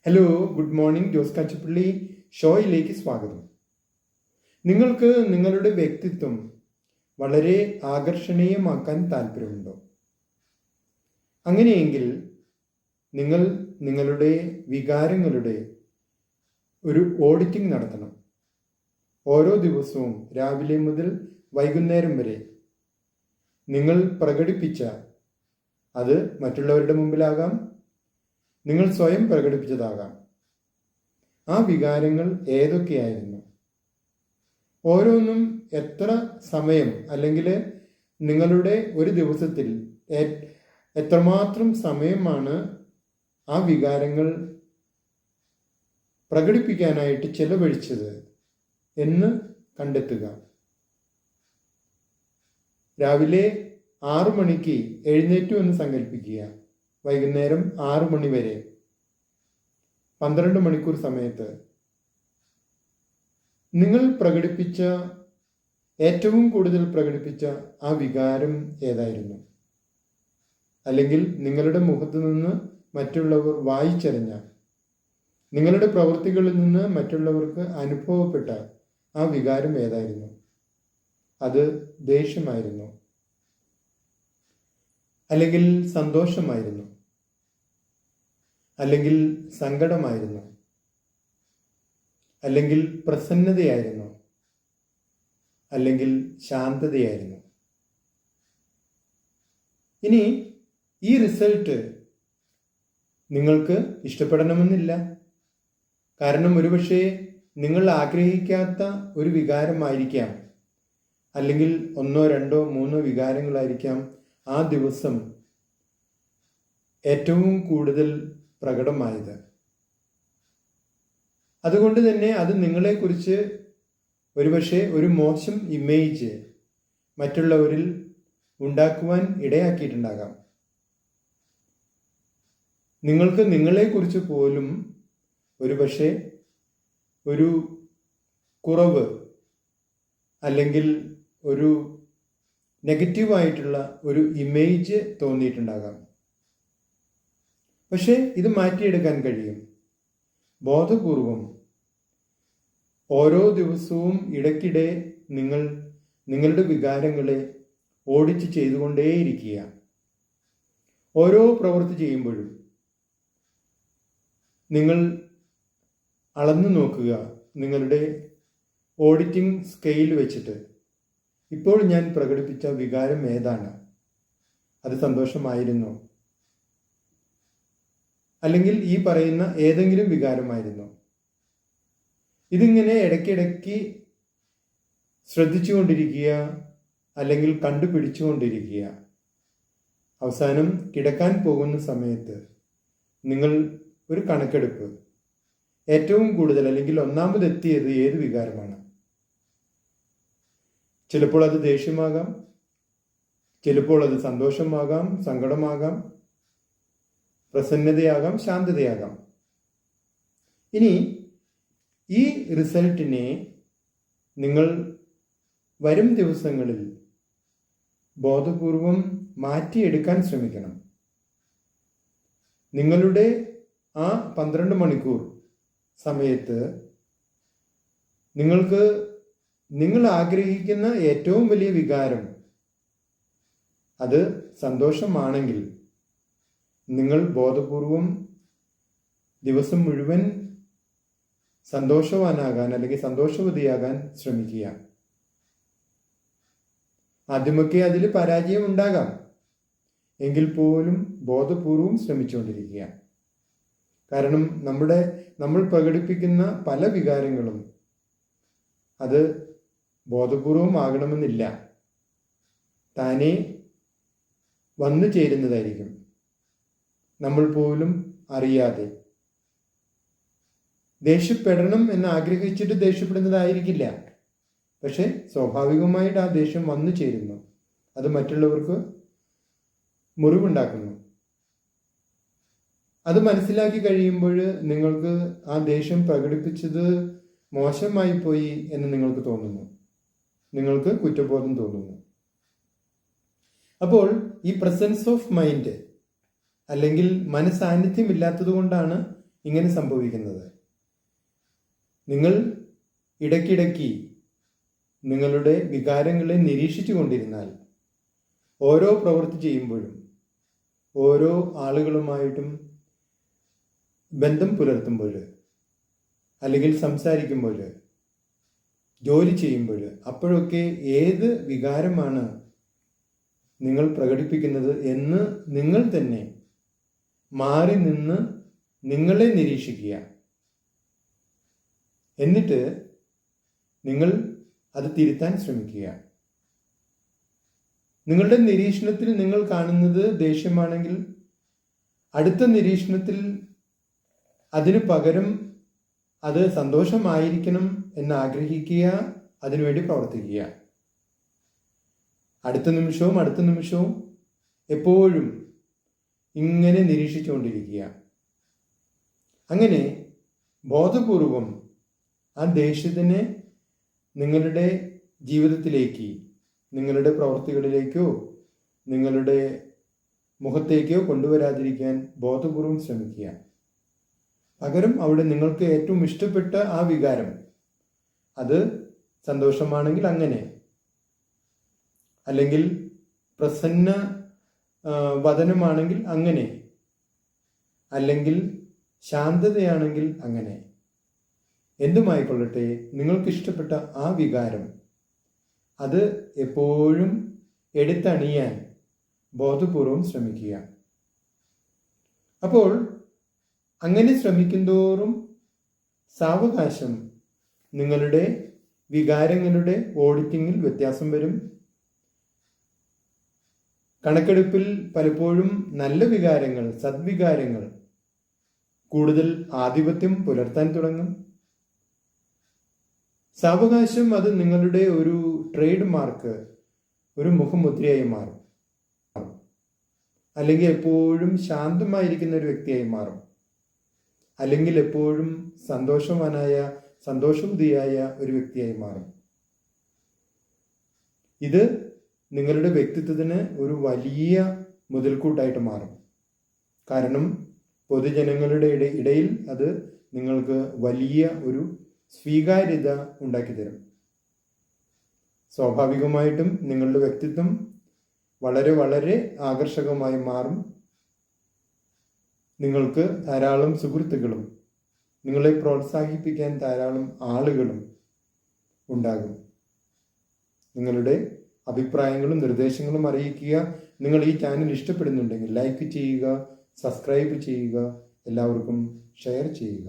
Hello, good morning. Jose Kachappally ഷോയിലേക്ക് സ്വാഗതം. നിങ്ങൾക്ക് നിങ്ങളുടെ വ്യക്തിത്വം വളരെ ആകർഷണീയമാക്കാൻ താല്പര്യമുണ്ടോ? അങ്ങനെയെങ്കിൽ നിങ്ങൾ നിങ്ങളുടെ വികാരങ്ങളുടെ ഒരു ഓഡിറ്റിംഗ് നടത്തണം. ഓരോ ദിവസവും രാവിലെ മുതൽ വൈകുന്നേരം വരെ നിങ്ങൾ പ്രകടിപ്പിച്ച, അത് മറ്റുള്ളവരുടെ മുമ്പിലാകാം, നിങ്ങൾ സ്വയം പ്രകടിപ്പിച്ചതാകാം, ആ വികാരങ്ങൾ ഏതൊക്കെയായിരുന്നു? ഓരോന്നും എത്ര സമയം അല്ലെങ്കിൽ നിങ്ങളുടെ ഒരു ദിവസത്തിൽ എത്രമാത്രം സമയമാണ് ആ വികാരങ്ങൾ പ്രകടിപ്പിക്കാനായിട്ട് ചെലവഴിച്ചത് എന്ന് കണ്ടെത്തുക. രാവിലെ 6 മണിക്ക് എഴുന്നേറ്റു എന്ന് സങ്കല്പിക്കുക. വൈകുന്നേരം 6 മണി വരെ 12 മണിക്കൂർ സമയത്ത് നിങ്ങൾ പ്രകടിപ്പിച്ച, ഏറ്റവും കൂടുതൽ പ്രകടിപ്പിച്ച ആ വികാരം ഏതായിരുന്നു? അല്ലെങ്കിൽ നിങ്ങളുടെ മുഖത്ത് നിന്ന് മറ്റുള്ളവർ വായിച്ചറിഞ്ഞ, നിങ്ങളുടെ പ്രവൃത്തികളിൽ നിന്ന് മറ്റുള്ളവർക്ക് അനുഭവപ്പെട്ട ആ വികാരം ഏതായിരുന്നു? അത് ദേഷ്യമായിരുന്നു, അല്ലെങ്കിൽ സന്തോഷമായിരുന്നു, അല്ലെങ്കിൽ സങ്കടമായിരുന്നു, അല്ലെങ്കിൽ പ്രസന്നതയായിരുന്നു, അല്ലെങ്കിൽ ശാന്തതയായിരുന്നു? ഇനി ഈ റിസൾട്ട് നിങ്ങൾക്ക് ഇഷ്ടപ്പെടണമെന്നില്ല. കാരണം ഒരുപക്ഷെ നിങ്ങൾ ആഗ്രഹിക്കാത്ത ഒരു വികാരമായിരിക്കാം, അല്ലെങ്കിൽ 1, 2, 3 വികാരങ്ങളായിരിക്കാം ആ ദിവസം ഏറ്റവും കൂടുതൽ പ്രകടമായത്. അതുകൊണ്ട് തന്നെ അത് നിങ്ങളെക്കുറിച്ച് ഒരുപക്ഷെ ഒരു മോശം ഇമേജ് മറ്റുള്ളവരിൽ ഉണ്ടാക്കുവാൻ ഇടയാക്കിയിട്ടുണ്ടാകാം. നിങ്ങൾക്ക് നിങ്ങളെക്കുറിച്ച് പോലും ഒരുപക്ഷെ ഒരു കുറവ് അല്ലെങ്കിൽ ഒരു നെഗറ്റീവായിട്ടുള്ള ഒരു ഇമേജ് തോന്നിയിട്ടുണ്ടാകാം. പക്ഷെ ഇത് മാറ്റിയെടുക്കാൻ കഴിയും. ബോധപൂർവം ഓരോ ദിവസവും ഇടയ്ക്കിടെ നിങ്ങൾ നിങ്ങളുടെ വികാരങ്ങളെ ഓഡിറ്റ് ചെയ്തുകൊണ്ടേയിരിക്കുക. ഓരോ പ്രവൃത്തി ചെയ്യുമ്പോഴും നിങ്ങൾ അളന്നു നോക്കുക. നിങ്ങളുടെ ഓഡിറ്റിംഗ് സ്കെയിൽ വെച്ചിട്ട് ഇപ്പോൾ ഞാൻ പ്രകടിപ്പിച്ച വികാരം ഏതാണ്? അത് സന്തോഷമായിരുന്നോ? അല്ലെങ്കിൽ ഈ പറയുന്ന ഏതെങ്കിലും വികാരമായിരുന്നോ? ഇതിങ്ങനെ ഇടയ്ക്കിടയ്ക്ക് ശ്രദ്ധിച്ചുകൊണ്ടിരിക്കുക, അല്ലെങ്കിൽ കണ്ടുപിടിച്ചുകൊണ്ടിരിക്കുക. അവസാനം കിടക്കാൻ പോകുന്ന സമയത്ത് നിങ്ങൾ ഒരു കണക്കെടുപ്പ്, ഏറ്റവും കൂടുതൽ അല്ലെങ്കിൽ ഒന്നാമതെത്തിയത് ഏത് വികാരമാണ്? ചിലപ്പോൾ അത് ദേഷ്യമാകാം, ചിലപ്പോൾ അത് സന്തോഷമാകാം, സങ്കടമാകാം, പ്രസന്നതയാകാം, ശാന്തതയാകാം. ഇനി ഈ റിസൾട്ടിനെ നിങ്ങൾ വരും ദിവസങ്ങളിൽ ബോധപൂർവം മാറ്റിയെടുക്കാൻ ശ്രമിക്കണം. നിങ്ങളുടെ ആ 12 മണിക്കൂർ സമയത്ത് നിങ്ങൾ ആഗ്രഹിക്കുന്ന ഏറ്റവും വലിയ വികാരം അത് സന്തോഷമാണെങ്കിൽ നിങ്ങൾ ബോധപൂർവം ദിവസം മുഴുവൻ സന്തോഷവാനാകാൻ അല്ലെങ്കിൽ സന്തോഷവതിയാകാൻ ശ്രമിക്കുക. ആദ്യമൊക്കെ അതിൽ പരാജയം ഉണ്ടാകാം, എങ്കിൽ പോലും ബോധപൂർവം ശ്രമിച്ചുകൊണ്ടിരിക്കുക. കാരണം നമ്മൾ പ്രകടിപ്പിക്കുന്ന പല വികാരങ്ങളും അത് ബോധപൂർവം ആകണമെന്നില്ല, താനെ വന്നു ചേരുന്നതായിരിക്കും, നമ്മൾ പോലും അറിയാതെ. ദേഷ്യപ്പെടണം എന്ന് ആഗ്രഹിച്ചിട്ട് ദേഷ്യപ്പെടുന്നതായിരിക്കില്ല, പക്ഷെ സ്വാഭാവികമായിട്ട് ആ ദേഷ്യം വന്നു ചേരുന്നു. അത് മറ്റുള്ളവർക്ക് മുറിവുണ്ടാക്കുന്നു. അത് മനസ്സിലാക്കി കഴിയുമ്പോൾ നിങ്ങൾക്ക് ആ ദേഷ്യം പ്രകടിപ്പിച്ചത് മോശമായി പോയി എന്ന് നിങ്ങൾക്ക് തോന്നുന്നു, നിങ്ങൾക്ക് കുറ്റബോധം തോന്നുന്നു. അപ്പോൾ ഈ പ്രസൻസ് ഓഫ് മൈൻഡ് അല്ലെങ്കിൽ മനസാന്നിധ്യം ഇല്ലാത്തത് കൊണ്ടാണ് ഇങ്ങനെ സംഭവിക്കുന്നത്? നിങ്ങൾ ഇടയ്ക്കിടയ്ക്ക് നിങ്ങളുടെ വികാരങ്ങളെ നിരീക്ഷിച്ചു കൊണ്ടിരുന്നാൽ, ഓരോ പ്രവൃത്തി ചെയ്യുമ്പോഴും, ഓരോ ആളുകളുമായിട്ടും ബന്ധം പുലർത്തുമ്പോൾ, അല്ലെങ്കിൽ സംസാരിക്കുമ്പോൾ, ജോലി ചെയ്യുമ്പോൾ, അപ്പോഴൊക്കെ ഏത് വികാരമാണ് നിങ്ങൾ പ്രകടിപ്പിക്കുന്നത് എന്ന് നിങ്ങൾ തന്നെ മാറി നിന്ന് നിങ്ങളെ നിരീക്ഷിക്കുക. എന്നിട്ട് നിങ്ങൾ അത് തിരുത്താൻ ശ്രമിക്കുക. നിങ്ങളുടെ നിരീക്ഷണത്തിൽ നിങ്ങൾ കാണുന്നത് ദേഷ്യമാണെങ്കിൽ, അടുത്ത നിരീക്ഷണത്തിൽ അതിനു പകരം അത് സന്തോഷമായിരിക്കണം എന്ന് ആഗ്രഹിക്കുക, അതിനുവേണ്ടി പ്രവർത്തിക്കുക. അടുത്ത നിമിഷവും എപ്പോഴും ഇങ്ങനെ നിരീക്ഷിച്ചുകൊണ്ടിരിക്കുക. അങ്ങനെ ബോധപൂർവം ആ ദേഷ്യത്തിനെ നിങ്ങളുടെ ജീവിതത്തിലേക്ക്, നിങ്ങളുടെ പ്രവൃത്തികളിലേക്കോ നിങ്ങളുടെ മുഖത്തേക്കോ കൊണ്ടുവരാതിരിക്കാൻ ബോധപൂർവം ശ്രമിക്കുക. പകരം അവിടെ നിങ്ങൾക്ക് ഏറ്റവും ഇഷ്ടപ്പെട്ട ആ വികാരം, അത് സന്തോഷമാണെങ്കിൽ അങ്ങനെ, അല്ലെങ്കിൽ പ്രസന്ന വദനമാണെങ്കിൽ അങ്ങനെ, അല്ലെങ്കിൽ ശാന്തതയാണെങ്കിൽ അങ്ങനെ, എന്തുമായിക്കൊള്ളട്ടെ, നിങ്ങൾക്കിഷ്ടപ്പെട്ട ആ വികാരം അത് എപ്പോഴും എടുത്തണിയാൻ ബോധപൂർവം ശ്രമിക്കുക. അപ്പോൾ അങ്ങനെ ശ്രമിക്കുന്തോറും സാവകാശം നിങ്ങളുടെ വികാരങ്ങളുടെ ഓഡിറ്റിങ്ങിൽ വ്യത്യാസം വരും. കണക്കെടുപ്പിൽ പലപ്പോഴും നല്ല വികാരങ്ങൾ, സദ്വികാരങ്ങൾ കൂടുതൽ ആധിപത്യം പുലർത്താൻ തുടങ്ങും. സാവകാശം അത് നിങ്ങളുടെ ഒരു ട്രേഡ് മാർക്ക്, ഒരു മുഖമുദ്രയായി മാറും. അല്ലെങ്കിൽ എപ്പോഴും ശാന്തമായിരിക്കുന്ന ഒരു വ്യക്തിയായി മാറും. അല്ലെങ്കിൽ എപ്പോഴും സന്തോഷവതിയായ ഒരു വ്യക്തിയായി മാറും. ഇത് നിങ്ങളുടെ വ്യക്തിത്വത്തിന് ഒരു വലിയ മുതൽക്കൂട്ടായിട്ട് മാറും. കാരണം പൊതുജനങ്ങളുടെ ഇടയിൽ അത് നിങ്ങൾക്ക് വലിയ ഒരു സ്വീകാര്യത ഉണ്ടാക്കി തരും. സ്വാഭാവികമായിട്ടും നിങ്ങളുടെ വ്യക്തിത്വം വളരെ വളരെ ആകർഷകമായി മാറും. നിങ്ങൾക്ക് ധാരാളം സുഹൃത്തുക്കളും നിങ്ങളെ പ്രോത്സാഹിപ്പിക്കാൻ ധാരാളം ആളുകളും ഉണ്ടാകും. നിങ്ങളുടെ അഭിപ്രായങ്ങളും നിർദ്ദേശങ്ങളും അറിയിക്കുക. നിങ്ങൾ ഈ ചാനൽ ഇഷ്ടപ്പെടുന്നുണ്ടെങ്കിൽ ലൈക്ക് ചെയ്യുക, സബ്സ്ക്രൈബ് ചെയ്യുക, എല്ലാവർക്കും ഷെയർ ചെയ്യുക.